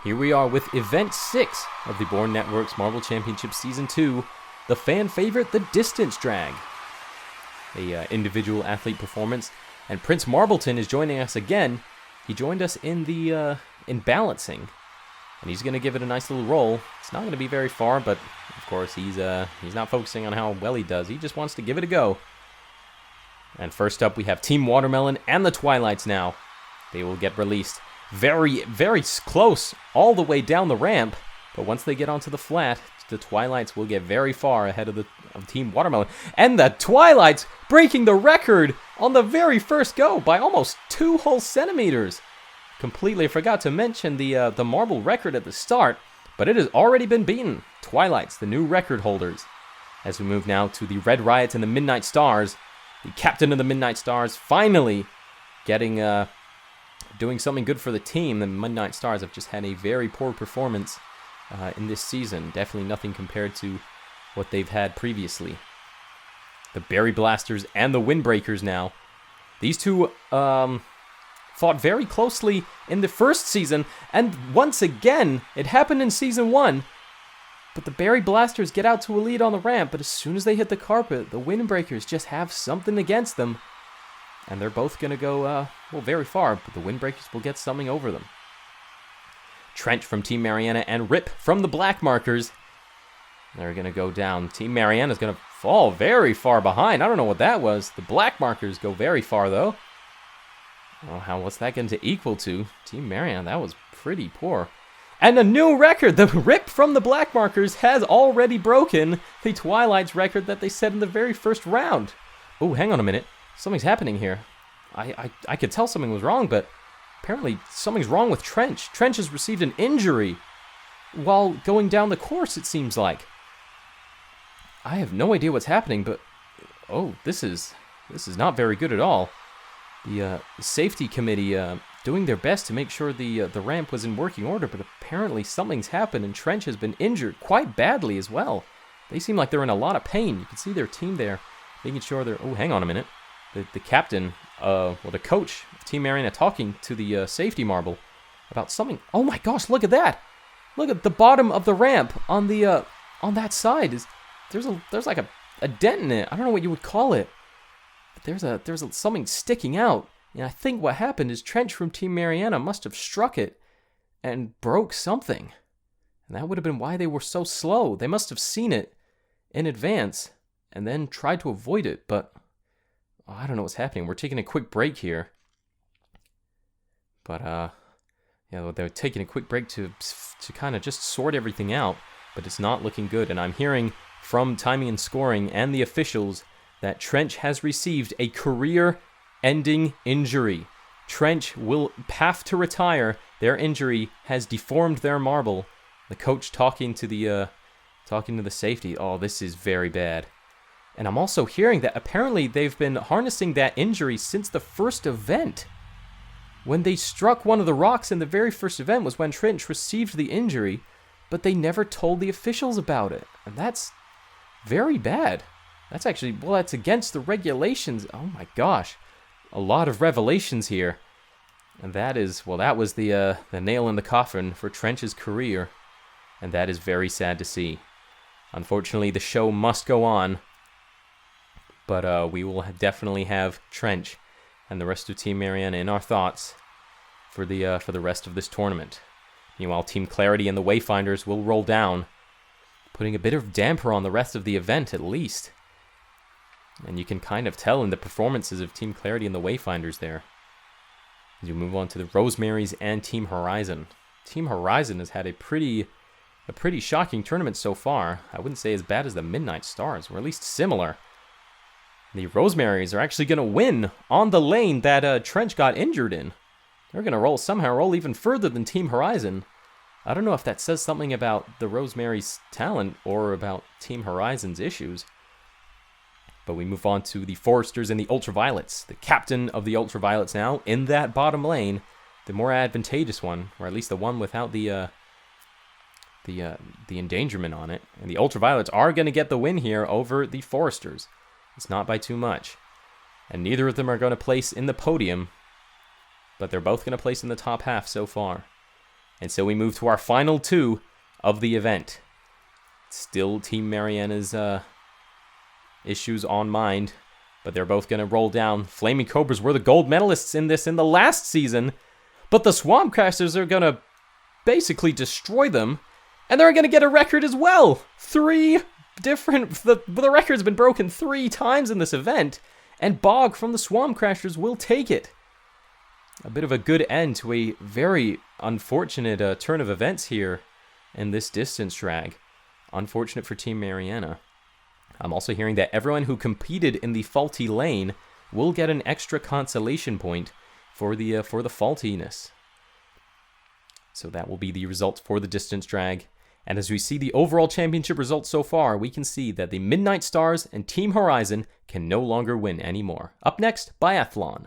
Here we are with Event 6 of the Bourne Network's Marvel Championship Season 2, the fan favorite, the Distance Drag. A individual athlete performance, and Prince Marbleton is joining us again. He joined us in the in balancing, and he's going to give it a nice little roll. It's not going to be very far, but of course he's not focusing on how well he does. He just wants to give it a go. And first up, we have Team Watermelon and the Twilights now. They will get released. Very, very close all the way down the ramp, but once they get onto the flat, the Twilights will get very far ahead of Team Watermelon. And the Twilights breaking the record on the very first go by almost 2 whole centimeters. Completely forgot to mention the marble record at the start, but it has already been beaten. Twilights, the new record holders. As we move now to the Red Riots and the Midnight Stars, the captain of the Midnight Stars finally getting doing something good for the team. The Midnight Stars have just had a very poor performance in this season. Definitely nothing compared to what they've had previously. The Berry Blasters and the Windbreakers now. These two fought very closely in the first season, and once again, it happened in Season 1. But the Berry Blasters get out to a lead on the ramp, but as soon as they hit the carpet, the Windbreakers just have something against them. And they're both going to go, very far, but the Windbreakers will get something over them. Trench from Team Mariana and Rip from the Blackmarkers. They're going to go down. Team Mariana is going to fall very far behind. I don't know what that was. The Blackmarkers go very far, though. Oh, what's that going to equal to? Team Mariana, that was pretty poor. And a new record. The Rip from the Blackmarkers has already broken the Twilights record that they set in the very first round. Oh, hang on a minute. Something's happening here. I could tell something was wrong, but apparently something's wrong with Trench. Trench has received an injury while going down the course, it seems like. I have no idea what's happening, but this is not very good at all. The safety committee doing their best to make sure the ramp was in working order, but apparently something's happened and Trench has been injured quite badly as well. They seem like they're in a lot of pain. You can see their team there making sure they're... Oh, hang on a minute. The captain, the coach of Team Mariana talking to the safety marble about something. Oh my gosh, look at that! Look at the bottom of the ramp on the on that side. There's like a dent in it. I don't know what you would call it. But there's something sticking out. And I think what happened is Trench from Team Mariana must have struck it and broke something. And that would have been why they were so slow. They must have seen it in advance and then tried to avoid it, but I don't know what's happening. We're taking a quick break here. But, they're taking a quick break to kind of just sort everything out, but it's not looking good. And I'm hearing from timing and scoring and the officials that Trench has received a career-ending injury. Trench will have to retire. Their injury has deformed their marble. The coach talking to the safety. Oh, this is very bad. And I'm also hearing that apparently they've been harnessing that injury since the first event. When they struck one of the rocks in the very first event was when Trench received the injury, but they never told the officials about it. And that's very bad. That's actually, that's against the regulations. Oh my gosh. A lot of revelations here. And that was the nail in the coffin for Trench's career. And that is very sad to see. Unfortunately, the show must go on. But we will definitely have Trench and the rest of Team Mariana in our thoughts for the rest of this tournament. Meanwhile, Team Clarity and the Wayfinders will roll down, putting a bit of damper on the rest of the event at least. And you can kind of tell in the performances of Team Clarity and the Wayfinders there. As you move on to the Rosemaries and Team Horizon. Team Horizon has had a pretty shocking tournament so far. I wouldn't say as bad as the Midnight Stars, or at least similar. The Rosemaries are actually going to win on the lane that Trench got injured in. They're going to somehow roll even further than Team Horizon. I don't know if that says something about the Rosemaries' talent or about Team Horizon's issues. But we move on to the Foresters and the Ultraviolets. The captain of the Ultraviolets now in that bottom lane, the more advantageous one, or at least the one without the endangerment on it. And the Ultraviolets are going to get the win here over the Foresters. It's not by too much. And neither of them are going to place in the podium, but they're both going to place in the top half so far. And so we move to our final two of the event. Still Team Mariana's issues on mind, but they're both going to roll down. Flaming Cobras were the gold medalists in this in the last season, but the Swamp Crashers are going to basically destroy them, and they're going to get a record as well. The record's been broken 3 times in this event, and Bog from the Swamp Crashers will take it. A bit of a good end to a very unfortunate turn of events here in this distance drag. Unfortunate for Team Mariana. I'm also hearing that everyone who competed in the faulty lane will get an extra consolation point for the faultiness. So that will be the results for the distance drag. And as we see the overall championship results so far, we can see that the Midnight Stars and Team Horizon can no longer win anymore. Up next, Biathlon.